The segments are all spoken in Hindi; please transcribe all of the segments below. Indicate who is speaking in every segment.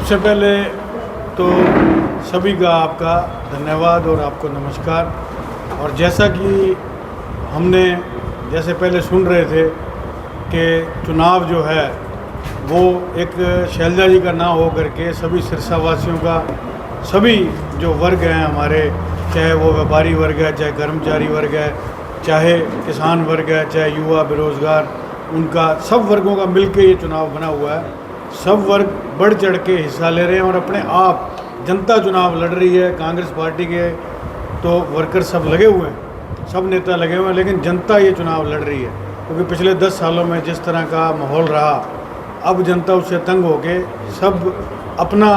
Speaker 1: सबसे पहले तो सभी का आपका धन्यवाद और आपको नमस्कार। और जैसा कि हमने जैसे पहले सुन रहे थे कि चुनाव जो है वो एक शैलजा जी का ना हो करके सभी सिरसावासियों का, सभी जो वर्ग हैं हमारे, चाहे वो व्यापारी वर्ग है, चाहे कर्मचारी वर्ग है, चाहे किसान वर्ग है, चाहे युवा बेरोज़गार, उनका सब वर्गों का मिलके ये चुनाव बना हुआ है। सब वर्ग बढ़ चढ़ के हिस्सा ले रहे हैं और अपने आप जनता चुनाव लड़ रही है। कांग्रेस पार्टी के तो वर्कर सब लगे हुए हैं, सब नेता लगे हुए हैं, लेकिन जनता ये चुनाव लड़ रही है क्योंकि पिछले 10 सालों में जिस तरह का माहौल रहा, अब जनता उससे तंग होके सब अपना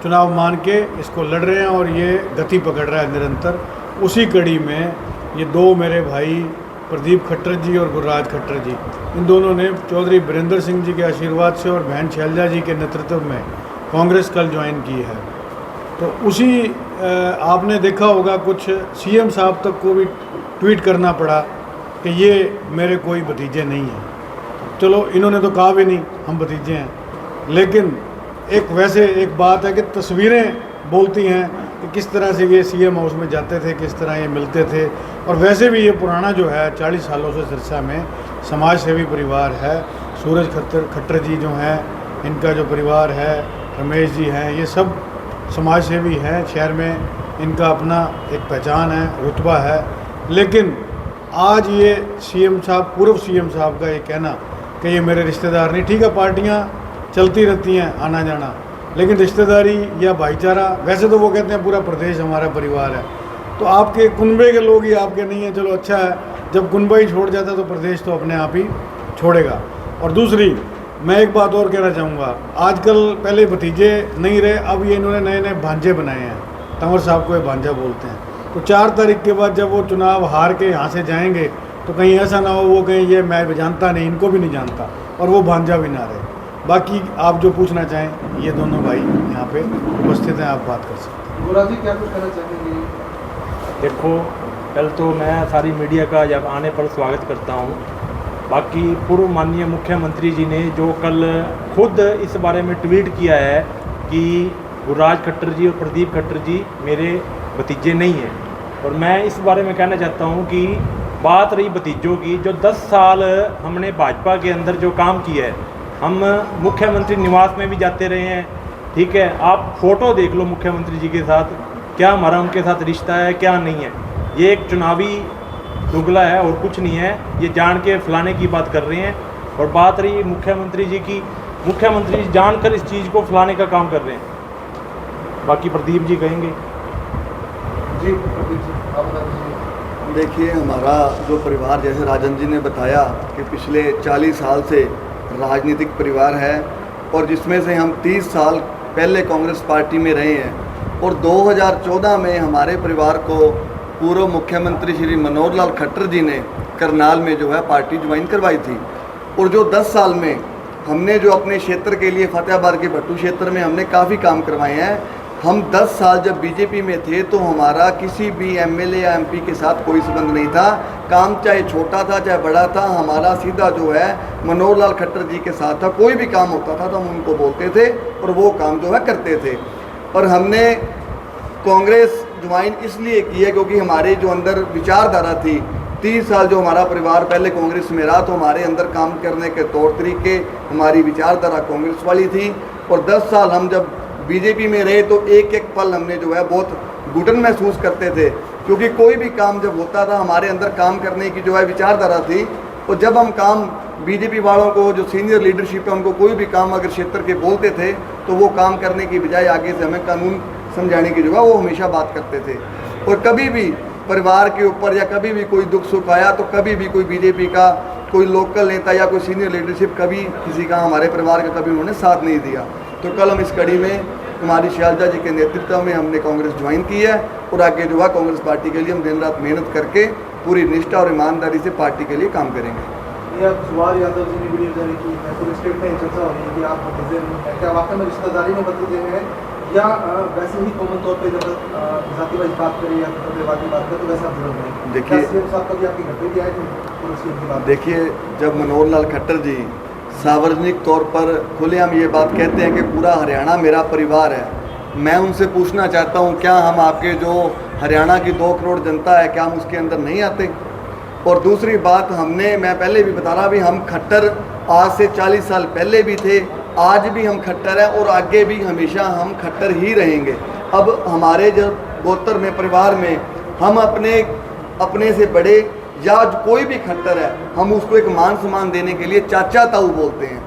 Speaker 1: चुनाव मान के इसको लड़ रहे हैं और ये गति पकड़ रहा है निरंतर। उसी कड़ी में ये दो मेरे भाई प्रदीप खट्टर जी और गुरराज खट्टर जी, इन दोनों ने चौधरी बीरेंद्र सिंह जी के आशीर्वाद से और बहन शैलजा जी के नेतृत्व में कांग्रेस कल ज्वाइन की है। तो उसी आपने देखा होगा कुछ सीएम साहब तक को भी ट्वीट करना पड़ा कि ये मेरे कोई भतीजे नहीं हैं। चलो इन्होंने तो कहा भी नहीं हम भतीजे हैं, लेकिन एक वैसे एक बात है कि तस्वीरें बोलती हैं कि किस तरह से ये सीएम हाउस में जाते थे, किस तरह ये मिलते थे। और वैसे भी ये पुराना जो है 40 सालों से सिरसा में समाज सेवी परिवार है। सूरज खट्टर जी जो हैं, इनका जो परिवार है, रमेश जी हैं, ये सब समाज सेवी हैं। शहर में इनका अपना एक पहचान है, रुतबा है। लेकिन आज ये सीएम साहब, पूर्व सीएम साहब का ये कहना कि ये मेरे रिश्तेदार नहीं, ठीक है पार्टियाँ चलती रहती हैं आना जाना, लेकिन रिश्तेदारी या भाईचारा, वैसे तो वो कहते हैं पूरा प्रदेश हमारा परिवार है, तो आपके कुनबे के लोग ही आपके नहीं हैं। चलो अच्छा है, जब कुनबा ही छोड़ जाता तो प्रदेश तो अपने आप ही छोड़ेगा। और दूसरी मैं एक बात और कहना चाहूँगा, आजकल पहले भतीजे नहीं रहे, अब ये इन्होंने नए नए भांजे बनाए हैं। तंवर साहब को ये भांजा बोलते हैं। तो 4 तारीख के बाद जब वो चुनाव हार के यहाँ से जाएंगे तो कहीं ऐसा ना हो वो कहीं ये मैं जानता नहीं, इनको भी नहीं जानता, और वो भांजा भी ना रहे। बाकी आप जो पूछना चाहें, ये दोनों भाई यहाँ पे उपस्थित हैं, आप बात कर सकते हैं।
Speaker 2: गुरराज जी क्या कुछ कहना चाहेंगे?
Speaker 3: देखो, कल तो मैं सारी मीडिया का जब आने पर स्वागत करता हूँ। बाकी पूर्व माननीय मुख्यमंत्री जी ने जो कल खुद इस बारे में ट्वीट किया है कि गुरराज खट्टर जी और प्रदीप खट्टर जी मेरे भतीजे नहीं हैं, और मैं इस बारे में कहना चाहता हूँ कि बात रही भतीजों की, जो 10 साल हमने भाजपा के अंदर जो काम किया है, हम मुख्यमंत्री निवास में भी जाते रहे हैं, ठीक है, आप फ़ोटो देख लो मुख्यमंत्री जी के साथ, क्या हमारा उनके साथ रिश्ता है क्या नहीं है। ये एक चुनावी दुगला है और कुछ नहीं है, ये जान के फलाने की बात कर रहे हैं। और बात रही मुख्यमंत्री जी की, मुख्यमंत्री जी जानकर इस चीज़ को फलाने का काम कर रहे हैं। बाकी प्रदीप जी कहेंगे।
Speaker 2: जी प्रदीप जी आप बता दीजिए।
Speaker 4: देखिए, हमारा जो परिवार, जैसे राजन जी ने बताया कि पिछले 40 साल से राजनीतिक परिवार है, और जिसमें से हम 30 साल पहले कांग्रेस पार्टी में रहे हैं, और 2014 में हमारे परिवार को पूर्व मुख्यमंत्री श्री मनोहर लाल खट्टर जी ने करनाल में जो है पार्टी ज्वाइन करवाई थी। और जो 10 साल में हमने जो अपने क्षेत्र के लिए, फतेहाबाद के भट्टू क्षेत्र में हमने काफ़ी काम करवाए हैं। हम 10 साल जब बीजेपी में थे तो हमारा किसी भी एमएलए या एमपी के साथ कोई संबंध नहीं था। काम चाहे छोटा था चाहे बड़ा था, हमारा सीधा जो है मनोहर लाल खट्टर जी के साथ था। कोई भी काम होता था तो हम उनको बोलते थे और वो काम जो है करते थे। और हमने कांग्रेस ज्वाइन इसलिए की है क्योंकि हमारे जो अंदर विचारधारा थी, 30 साल जो हमारा परिवार पहले कांग्रेस में रहा, तो हमारे अंदर काम करने के तौर तरीके, हमारी विचारधारा कांग्रेस वाली थी। और 10 साल हम जब बीजेपी में रहे तो एक एक पल हमने जो है बहुत घुटन महसूस करते थे, क्योंकि कोई भी काम जब होता था हमारे अंदर काम करने की जो है विचारधारा थी। और जब हम काम बीजेपी वालों को, जो सीनियर लीडरशिप है, उनको कोई भी काम अगर क्षेत्र के बोलते थे तो वो काम करने की बजाय आगे से हमें कानून समझाने की जो है वो हमेशा बात करते थे। और कभी भी परिवार के ऊपर या कभी भी कोई दुख सुख आया तो कभी भी कोई बीजेपी का कोई लोकल नेता या कोई सीनियर लीडरशिप कभी किसी का, हमारे परिवार का कभी उन्होंने साथ नहीं दिया। तो कल हम इस कड़ी में कुमारी शैलजा जी के नेतृत्व में हमने कांग्रेस ज्वाइन की है, और आगे जो है कांग्रेस पार्टी के लिए हम दिन रात मेहनत करके पूरी निष्ठा और ईमानदारी से पार्टी के लिए काम करेंगे।
Speaker 2: सुवार यादव जी ने वीडियो जारी की है, पूरे स्टेट में चर्चा हो रही है कि आप भतीजे हैं, क्या वाकई में रिश्तेदारी में भतीजे हैं या वैसे ही कॉमन तौर पे जब जाति वाइज बात करें या परिवार की बात करें तो वैसा जुड़े हैं? देखिए,
Speaker 4: देखिए, जब मनोहर लाल खट्टर जी सार्वजनिक तौर पर खुलेआम ये बात कहते हैं कि पूरा हरियाणा मेरा परिवार है। मैं उनसे पूछना चाहता हूँ, क्या हम आपके जो हरियाणा की 2 करोड़ जनता है, क्या हम उसके अंदर नहीं आते? और दूसरी बात, मैं पहले भी बता रहा भी, हम खट्टर आज से 40 साल पहले भी थे, आज भी हम खट्टर हैं और आगे भी हमेशा हम खट्टर ही रहेंगे। अब हमारे जो गोत्र में, परिवार में, हम अपने से बड़े या कोई भी खट्टर है, हम उसको एक मान सम्मान देने के लिए चाचा ताऊ बोलते हैं।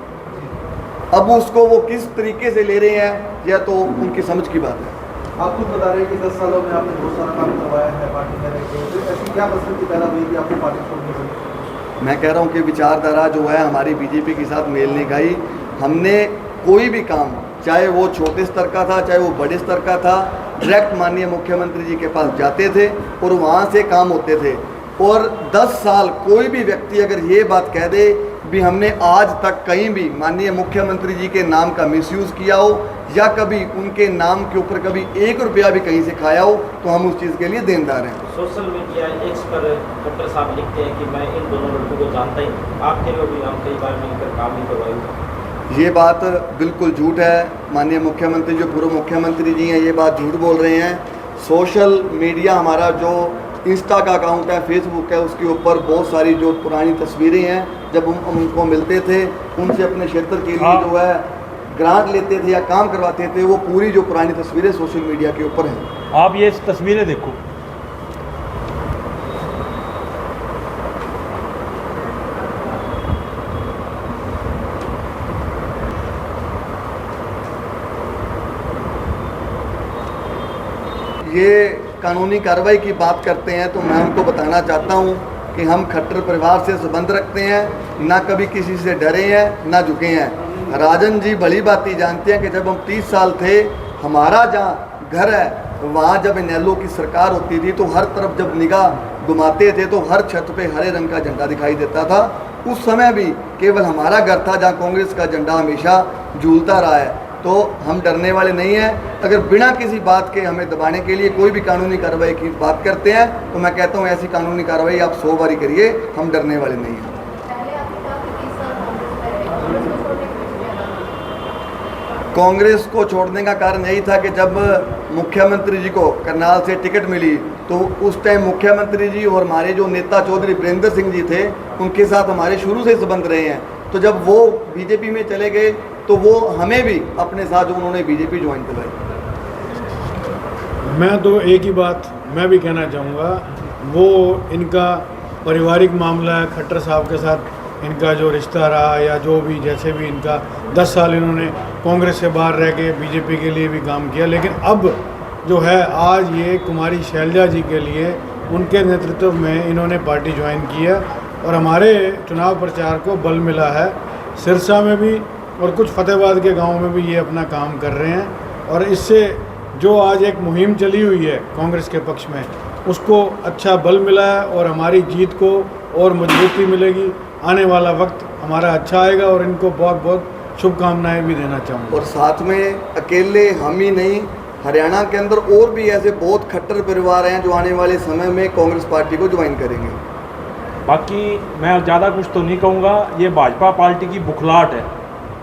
Speaker 4: अब उसको वो किस तरीके से ले रहे हैं, यह तो उनकी समझ की बात है।
Speaker 2: आप खुद बता रहे हैं कि 10 सालों में आपने बहुत सारा काम करवाया है पार्टी में रहकर, तो ऐसी क्या परिस्थिति पैदा हुई कि आपको पार्टी छोड़नी पड़ी?
Speaker 4: मैं कह रहा हूँ कि विचारधारा जो है हमारी बीजेपी के साथ मेल नहीं खाई। हमने कोई भी काम, चाहे वो छोटे स्तर का था, चाहे वो बड़े स्तर का था, डायरेक्ट माननीय मुख्यमंत्री जी के पास जाते थे और वहाँ से काम होते थे। और 10 साल कोई भी व्यक्ति अगर ये बात कह दे भी हमने आज तक कहीं भी माननीय मुख्यमंत्री जी के नाम का मिसयूज़ किया हो या कभी उनके नाम के ऊपर कभी 1 रुपया भी कहीं से खाया हो, तो हम उस चीज़ के लिए देनदार हैं।
Speaker 5: सोशल मीडिया एक्स पर खट्टर साहब लिखते हैं कि मैं इन दोनों लड़कों को जानता ही, आपके लिए भी हम कई बार मिलकर काम नहीं करवाएंगे।
Speaker 4: ये बात बिल्कुल झूठ है। माननीय मुख्यमंत्री जो पूर्व मुख्यमंत्री जी हैं, ये बात झूठ बोल रहे हैं। सोशल मीडिया हमारा जो इंस्टा का अकाउंट है, फेसबुक है, उसके ऊपर बहुत सारी जो पुरानी तस्वीरें हैं, जब हम उनको मिलते थे, उनसे अपने क्षेत्र के लिए जो है ग्रांट लेते थे या काम करवाते थे, वो पूरी जो पुरानी तस्वीरें सोशल मीडिया के ऊपर हैं।
Speaker 3: आप ये तस्वीरें देखो,
Speaker 4: ये कानूनी कार्रवाई की बात करते हैं, तो मैं उनको बताना चाहता हूँ कि हम खट्टर परिवार से संबंध रखते हैं, ना कभी किसी से डरे हैं, ना झुके हैं। राजन जी भली बात जानते हैं कि जब हम 30 साल थे, हमारा जहाँ घर है वहाँ जब इनेलो की सरकार होती थी, तो हर तरफ जब निगाह घुमाते थे तो हर छत पे हरे रंग का झंडा दिखाई देता था। उस समय भी केवल हमारा घर था जहाँ कांग्रेस का झंडा हमेशा झूलता रहा है। तो हम डरने वाले नहीं हैं। अगर बिना किसी बात के हमें दबाने के लिए कोई भी कानूनी कार्रवाई की बात करते हैं, तो मैं कहता हूं ऐसी कानूनी कार्रवाई आप 100 बारी करिए, हम डरने वाले नहीं हैं। कांग्रेस को छोड़ने का कारण यही था कि जब मुख्यमंत्री जी को करनाल से टिकट मिली, तो उस टाइम मुख्यमंत्री जी और हमारे जो नेता चौधरी वीरेंद्र सिंह जी थे, उनके साथ हमारे शुरू से संबंध रहे हैं। तो जब वो बीजेपी में चले गए, तो वो हमें भी अपने साथ उन्होंने बीजेपी ज्वाइन करवाई।
Speaker 1: मैं तो एक ही बात मैं भी कहना चाहूँगा, वो इनका पारिवारिक मामला है। खट्टर साहब के साथ इनका जो रिश्ता रहा या जो भी, जैसे भी इनका 10 साल इन्होंने कांग्रेस से बाहर रह के बीजेपी के लिए भी काम किया, लेकिन अब जो है आज ये कुमारी शैलजा जी के लिए उनके नेतृत्व में इन्होंने पार्टी ज्वाइन की है और हमारे चुनाव प्रचार को बल मिला है। सिरसा में भी और कुछ फतेहाबाद के गाँव में भी ये अपना काम कर रहे हैं और इससे जो आज एक मुहिम चली हुई है कांग्रेस के पक्ष में, उसको अच्छा बल मिला है और हमारी जीत को और मजबूती मिलेगी। आने वाला वक्त हमारा अच्छा आएगा और इनको बहुत बहुत शुभकामनाएं भी देना चाहूँगा।
Speaker 4: और साथ में अकेले हम ही नहीं, हरियाणा के अंदर और भी ऐसे बहुत खट्टर परिवार हैं जो आने वाले समय में कांग्रेस पार्टी को ज्वाइन करेंगे।
Speaker 3: बाकी मैं ज़्यादा कुछ तो नहीं कहूँगा, ये भाजपा पार्टी की बुखलाहट है,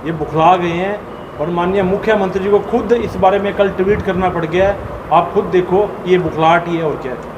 Speaker 3: ये बुखला गए हैं और माननीय मुख्यमंत्री जी को खुद इस बारे में कल ट्वीट करना पड़ गया है। आप खुद देखो, ये बुखलाहट ही है और क्या है।